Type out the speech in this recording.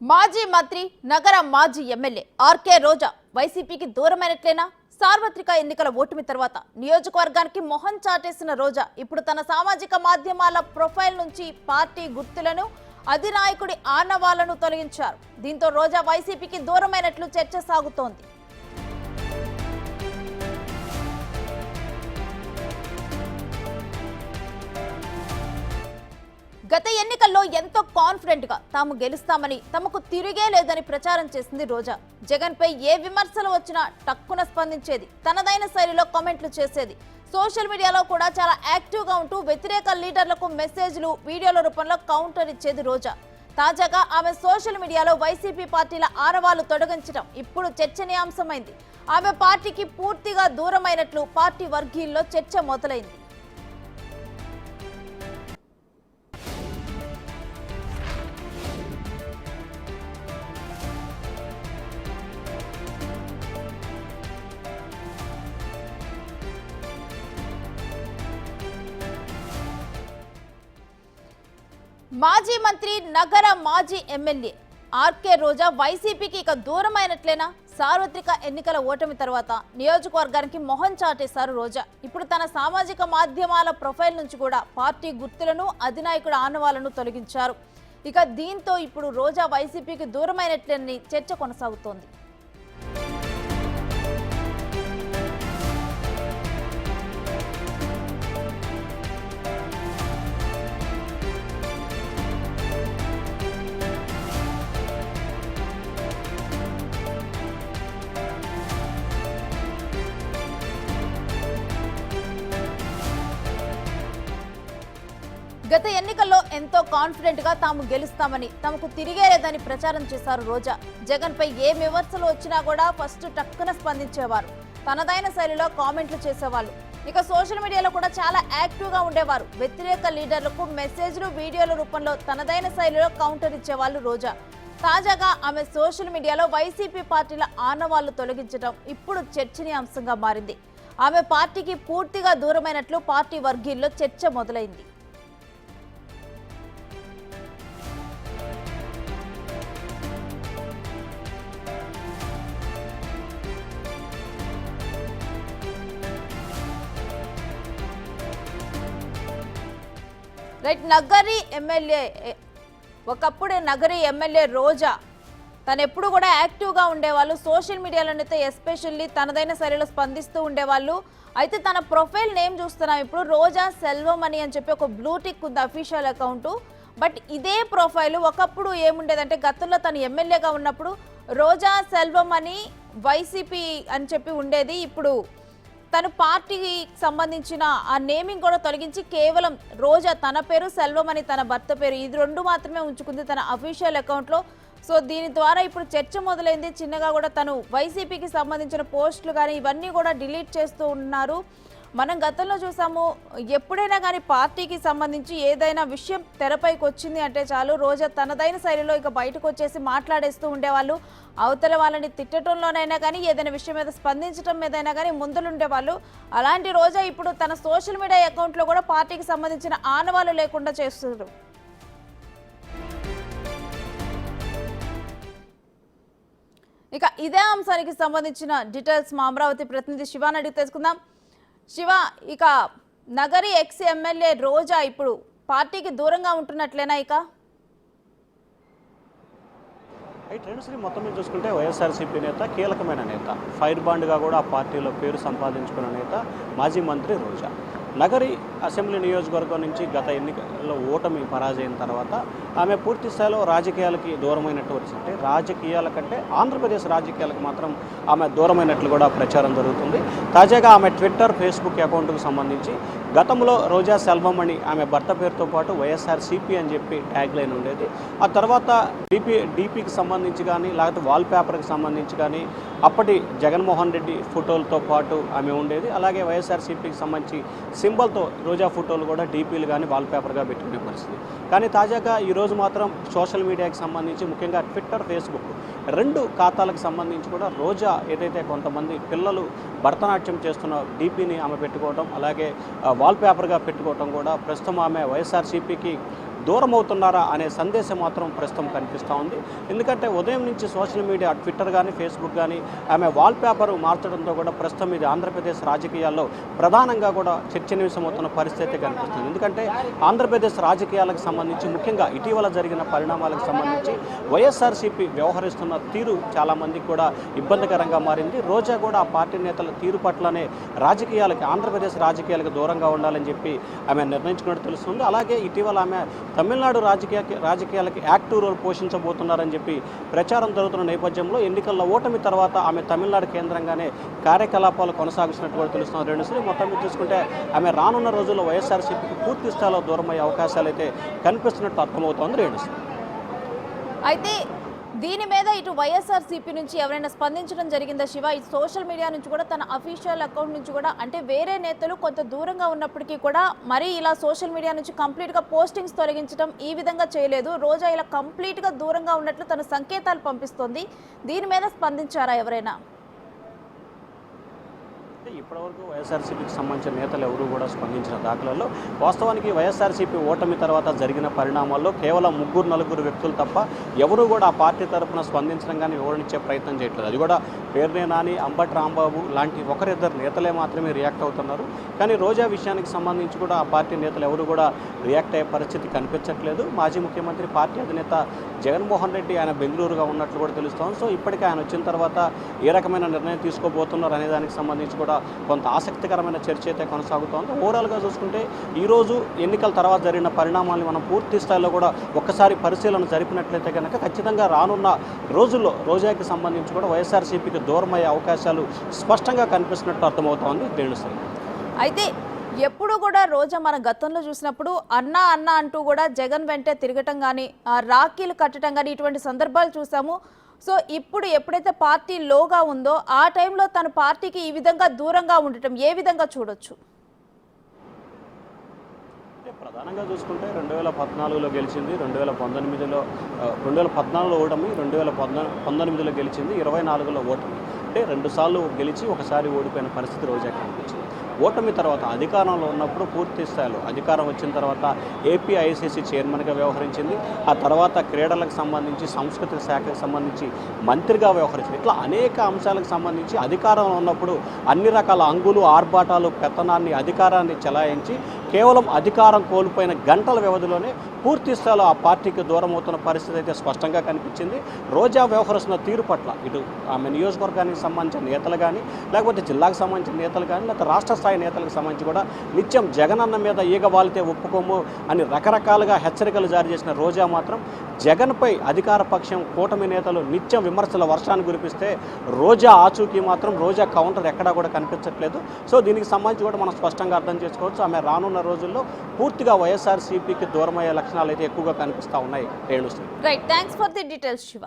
మాజీ మంత్రి నగర మాజీ ఎమ్మెల్యే ఆర్కే రోజా వైసీపీకి దూరమైనట్లేనా? సార్వత్రిక ఎన్నికల ఓటమి తర్వాత నియోజకవర్గానికి మొహం చాటేసిన రోజా ఇప్పుడు తన సామాజిక మాధ్యమాల ప్రొఫైల్ నుంచి పార్టీ గుర్తులను అధినాయకుడి ఆనవాళ్లను తొలగించారు. దీంతో రోజా వైసీపీకి దూరమైనట్లు చర్చ సాగుతోంది. గత ఎన్నికల్లో ఎంతో కాన్ఫిడెంట్ గా తాము గెలుస్తామని, తమకు తిరిగే లేదని ప్రచారం చేసింది రోజా. జగన్ పై ఏ విమర్శలు వచ్చినా టక్కున స్పందించేది, తనదైన శైలిలో కామెంట్లు చేసేది. సోషల్ మీడియాలో కూడా చాలా యాక్టివ్ గా ఉంటూ వ్యతిరేక లీడర్లకు మెసేజ్లు, వీడియోల రూపంలో కౌంటర్ ఇచ్చేది రోజా. తాజాగా ఆమె సోషల్ మీడియాలో వైసీపీ పార్టీల ఆనవాళ్లు తొలగించడం ఇప్పుడు చర్చనీయాంశమైంది. ఆమె పార్టీకి పూర్తిగా దూరమైనట్లు పార్టీ వర్గీయుల్లో చర్చ మొదలైంది. మాజీ మంత్రి నగర మాజీ ఎమ్మెల్యే ఆర్కే రోజా వైసీపీకి ఇక దూరమైనట్లేనా? సార్వత్రిక ఎన్నికల ఓటమి తర్వాత నియోజకవర్గానికి మొహం చాటేశారు రోజా. ఇప్పుడు తన సామాజిక మాధ్యమాల ప్రొఫైల్ నుంచి కూడా పార్టీ గుర్తులను, అధినాయకుడి ఆనవాళ్లను తొలగించారు. ఇక దీంతో ఇప్పుడు రోజా వైసీపీకి దూరమైనట్లేని చర్చ కొనసాగుతోంది. గత ఎన్నికల్లో ఎంతో కాన్ఫిడెంట్ గా తాము గెలుస్తామని, తమకు తిరిగే లేదని ప్రచారం చేశారు రోజా. జగన్ పై ఏ విమర్శలు వచ్చినా కూడా ఫస్ట్ టక్కున స్పందించేవారు, తనదైన శైలిలో కామెంట్లు చేసేవాళ్ళు. ఇక సోషల్ మీడియాలో కూడా చాలా యాక్టివ్ గా ఉండేవారు. వ్యతిరేక లీడర్లకు మెసేజ్లు, వీడియోల రూపంలో తనదైన శైలిలో కౌంటర్ ఇచ్చేవాళ్ళు రోజా. తాజాగా ఆమె సోషల్ మీడియాలో వైసీపీ పార్టీల ఆనవాళ్లు తొలగించడం ఇప్పుడు చర్చనీయాంశంగా మారింది. ఆమె పార్టీకి పూర్తిగా దూరమైనట్లు పార్టీ వర్గీయుల్లో చర్చ మొదలైంది. నగరి ఎమ్మెల్యే, ఒకప్పుడు నగరి ఎమ్మెల్యే రోజా తను ఎప్పుడు కూడా యాక్టివ్గా ఉండేవాళ్ళు. సోషల్ మీడియాలోనైతే ఎస్పెషల్లీ తనదైన శైలిలో స్పందిస్తూ ఉండేవాళ్ళు. అయితే తన ప్రొఫైల్ నేమ్ చూస్తున్నాం ఇప్పుడు, రోజా సెల్వం అని చెప్పి ఒక బ్లూటిక్ ఉంది అఫీషియల్ అకౌంటు. బట్ ఇదే ప్రొఫైల్ ఒకప్పుడు ఏముండేదంటే, గతంలో తను ఎమ్మెల్యేగా ఉన్నప్పుడు రోజా సెల్వం అని వైసీపీ అని చెప్పి ఉండేది. ఇప్పుడు తన పార్టీకి సంబంధించిన ఆ నేమింగ్ కూడా తొలగించి కేవలం రోజా తన పేరు, సెల్వం అని తన భర్త పేరు, ఇది రెండు మాత్రమే ఉంచుకుంది తన అఫీషియల్ అకౌంట్లో. సో దీని ద్వారా ఇప్పుడు చర్చ మొదలైంది. చిన్నగా కూడా తను వైసీపీకి సంబంధించిన పోస్టులు కానీ ఇవన్నీ కూడా డిలీట్ చేస్తూ ఉన్నారు. మనం గతంలో చూసాము, ఎప్పుడైనా కానీ పార్టీకి సంబంధించి ఏదైనా విషయం తెరపైకి వచ్చింది అంటే చాలు రోజా తనదైన శైలిలో ఇక బయటకు వచ్చేసి మాట్లాడేస్తూ ఉండేవాళ్ళు. అవతల వాళ్ళని తిట్టడంలోనైనా కానీ, ఏదైనా విషయం మీద స్పందించడం మీదైనా కానీ ముందులుండేవాళ్ళు. అలాంటి రోజా ఇప్పుడు తన సోషల్ మీడియా అకౌంట్లో కూడా పార్టీకి సంబంధించిన ఆనవాళ్లు లేకుండా చేస్తున్నారు. ఇక ఇదే అంశానికి సంబంధించిన డీటెయిల్స్ మా అమరావతి ప్రతినిధి శివాని అడిగి తెలుసుకుందాం. శివ, ఇక నగరి ఎక్స్ ఎమ్మెల్యే రోజా ఇప్పుడు పార్టీకి దూరంగా ఉంటున్నట్లేనా? ఇక శ్రీ మొత్తం మీద చూసుకుంటే వైఎస్ఆర్సీపీ నేత, కీలకమైన నేత, ఫైర్ బాండ్గా కూడా ఆ పార్టీలో పేరు సంపాదించుకున్న నేత మాజీ మంత్రి రోజా. నగరి అసెంబ్లీ నియోజకవర్గం నుంచి గత ఎన్నికల్లో ఓటమి పరాజైన తర్వాత ఆమె పూర్తి స్థాయిలో రాజకీయాలకి దూరమైనట్టు వచ్చింటే, రాజకీయాల కంటే ఆంధ్రప్రదేశ్ రాజకీయాలకు మాత్రం ఆమె దూరమైనట్లు కూడా ప్రచారం జరుగుతుంది. తాజాగా ఆమె ట్విట్టర్, ఫేస్బుక్ అకౌంట్కు సంబంధించి గతంలో రోజా సెల్వం అని ఆమె భర్త పేరుతో పాటు వైఎస్ఆర్సీపీ అని చెప్పి ట్యాగ్ లైన్ ఉండేది. ఆ తర్వాత డీపీకి సంబంధించి కానీ, లేకపోతే వాల్పేపర్కి సంబంధించి కానీ అప్పటి జగన్మోహన్ రెడ్డి ఫోటోలతో పాటు ఆమె ఉండేది. అలాగే వైఎస్ఆర్సీపీకి సంబంధించి సింబల్తో రోజా ఫోటోలు కూడా డీపీలు కానీ వాల్పేపర్గా పెట్టుకునే పరిస్థితి. కానీ తాజాగా ఈరోజు మాత్రం సోషల్ మీడియాకి సంబంధించి ముఖ్యంగా ట్విట్టర్, ఫేస్బుక్ రెండు ఖాతాలకు సంబంధించి కూడా రోజా ఏదైతే కొంతమంది పిల్లలు భరతనాట్యం చేస్తున్న డీపీని ఆమె పెట్టుకోవడం, అలాగే వాల్పేపర్గా పెట్టుకోవడం కూడా ప్రస్తుతం ఆమె వైఎస్ఆర్సీపీకి దూరం అవుతున్నారా అనే సందేశం మాత్రం ప్రస్తుతం కనిపిస్తూ ఉంది. ఎందుకంటే ఉదయం నుంచి సోషల్ మీడియా ట్విట్టర్ కానీ ఫేస్బుక్ కానీ ఆమె వాల్పేపర్ మార్చడంతో కూడా ప్రస్తుతం ఇది ఆంధ్రప్రదేశ్ రాజకీయాల్లో ప్రధానంగా కూడా చర్చనీయాంశమవుతున్న పరిస్థితి కనిపిస్తుంది. ఎందుకంటే ఆంధ్రప్రదేశ్ రాజకీయాలకు సంబంధించి ముఖ్యంగా ఇటీవల జరిగిన పరిణామాలకు సంబంధించి వైఎస్ఆర్సీపీ వ్యవహరిస్తున్న తీరు చాలామందికి కూడా ఇబ్బందికరంగా మారింది. రోజా కూడా ఆ పార్టీ నేతల తీరు పట్లనే ఆంధ్రప్రదేశ్ రాజకీయాలకు దూరంగా ఉండాలని చెప్పి ఆమె నిర్ణయించుకున్నట్టు తెలుస్తుంది. అలాగే ఇటీవల ఆమె తమిళనాడు రాజకీయాలకి యాక్టివ్ రోల్ పోషించబోతున్నారని చెప్పి ప్రచారం జరుగుతున్న నేపథ్యంలో ఎన్నికల్లో ఓటమి తర్వాత ఆమె తమిళనాడు కేంద్రంగానే కార్యకలాపాలు కొనసాగిస్తున్నట్టు కూడా తెలుస్తున్నారు. రేణుశ్రీ మొత్తం మీద చూసుకుంటే ఆమె రానున్న రోజుల్లో వైఎస్ఆర్సీపీకి పూర్తి స్థాయిలో దూరమయ్యే అవకాశాలు అయితే కనిపిస్తున్నట్టు అర్థమవుతోంది. రేణుశ్రీ అయితే దీని మీద ఇటు వైఎస్ఆర్సీపీ నుంచి ఎవరైనా స్పందించడం జరిగిందా శివ? ఈ సోషల్ మీడియా నుంచి కూడా తన అఫీషియల్ అకౌంట్ నుంచి కూడా అంటే వేరే నేతలు కొంత దూరంగా ఉన్నప్పటికీ కూడా మరి ఇలా సోషల్ మీడియా నుంచి కంప్లీట్గా పోస్టింగ్స్ తొలగించడం ఈ విధంగా చేయలేదు. రోజా ఇలా కంప్లీట్గా దూరంగా ఉన్నట్లు తన సంకేతాలు పంపిస్తోంది. దీని మీద స్పందించారా ఎవరైనా? ఇప్పటివరకు వైఎస్ఆర్సీపీకి సంబంధించిన నేతలు ఎవరూ కూడా స్పందించిన దాఖలలో వాస్తవానికి వైఎస్ఆర్సీపీ ఓటమి తర్వాత జరిగిన పరిణామాల్లో కేవలం 3-4 వ్యక్తులు తప్ప ఎవరూ కూడా ఆ పార్టీ తరఫున స్పందించడం కానీ వివరణించే ప్రయత్నం చేయట్లేదు. అది కూడా పేర్నే నాని, అంబటి రాంబాబు లాంటి ఒకరిద్దరు నేతలే మాత్రమే రియాక్ట్ అవుతున్నారు. కానీ రోజా విషయానికి సంబంధించి కూడా ఆ పార్టీ నేతలు ఎవరు కూడా రియాక్ట్ అయ్యే పరిస్థితి కనిపించట్లేదు. మాజీ ముఖ్యమంత్రి పార్టీ అధినేత జగన్మోహన్ రెడ్డి ఆయన బెంగళూరుగా ఉన్నట్లు కూడా తెలుస్తోంది. సో ఇప్పటికే ఆయన వచ్చిన తర్వాత ఏ రకమైన నిర్ణయం తీసుకోబోతున్నారు అనే దానికి సంబంధించి కూడా కొంత ఆసక్తికరమైన చర్చ అయితే కొనసాగుతోంది. ఓవరాల్గా చూసుకుంటే ఈరోజు ఎన్నికల తర్వాత జరిగిన పరిణామాలను మనం పూర్తి స్థాయిలో కూడా ఒక్కసారి పరిశీలన జరిపినట్లయితే కనుక ఖచ్చితంగా రానున్న రోజుల్లో రోజాకి సంబంధించి కూడా వైఎస్ఆర్సీపీకి దూరమయ్యే అవకాశాలు స్పష్టంగా కనిపిస్తున్నట్టు అర్థమవుతోంది. రేణుశ్రీ అయితే ఎప్పుడు కూడా రోజా మన గతంలో చూసినప్పుడు అన్నా అన్నా అంటూ కూడా జగన్ వెంటే తిరగటం కానీ రాఖీలు కట్టడం కానీ ఇటువంటి సందర్భాలు చూసాము. సో ఇప్పుడు ఎప్పుడైతే పార్టీ లోగా ఉందో ఆ టైంలో తన పార్టీకి ఈ విధంగా దూరంగా ఉండటం ఏ విధంగా చూడొచ్చు? ప్రధానంగా చూసుకుంటే 2014లో గెలిచింది, 2014లో ఓటమి, 2019లో గెలిచింది, 24లో ఓటమి. అంటే 2 సార్లు గెలిచి ఒకసారి ఓడిపోయిన పరిస్థితి రోజా కనిపించింది. ఓటమి తర్వాత అధికారంలో ఉన్నప్పుడు పూర్తి స్థాయిలో అధికారం వచ్చిన తర్వాత ఏపీఐసీసీ చైర్మన్గా వ్యవహరించింది. ఆ తర్వాత క్రీడలకు సంబంధించి సాంస్కృతిక శాఖకు సంబంధించి మంత్రిగా వ్యవహరించింది. ఇట్లా అనేక అంశాలకు సంబంధించి అధికారంలో ఉన్నప్పుడు అన్ని రకాల అంగులు ఆర్భాటాలు పెత్తనాన్ని అధికారాన్ని చెలాయించి కేవలం అధికారం కోల్పోయిన గంటల వ్యవధిలోనే పూర్తి స్థాయిలో ఆ పార్టీకి దూరం అవుతున్న పరిస్థితి అయితే స్పష్టంగా కనిపించింది. రోజా వ్యవహరిస్తున్న తీరు పట్ల ఇటు ఆమె నియోజకవర్గానికి సంబంధించిన నేతలు కానీ లేకపోతే జిల్లాకు సంబంధించిన నేతలు కానీ లేకపోతే రాష్ట్ర స్థాయి నేతలకు సంబంధించి కూడా నిత్యం జగనన్న మీద ఈగ వాలితే ఒప్పుకోము అని రకరకాలుగా హెచ్చరికలు జారీ చేసిన రోజా మాత్రం జగన్పై అధికార పక్షం కూటమి నేతలు నిత్యం విమర్శల వర్షాన్ని కురిపిస్తే రోజా ఆచూకీ మాత్రం రోజా కౌంటర్ ఎక్కడా కూడా కనిపించట్లేదు. సో దీనికి సంబంధించి కూడా మనం స్పష్టంగా అర్థం చేసుకోవచ్చు. ఆమె రానున్న రోజుల్లో పూర్తిగా వైఎస్ఆర్సీపీకి దూరమయ్యే లక్షణాలు అయితే ఎక్కువగా కనిపిస్తూ ఉన్నాయి. Renusri right, thanks for the details Shiva.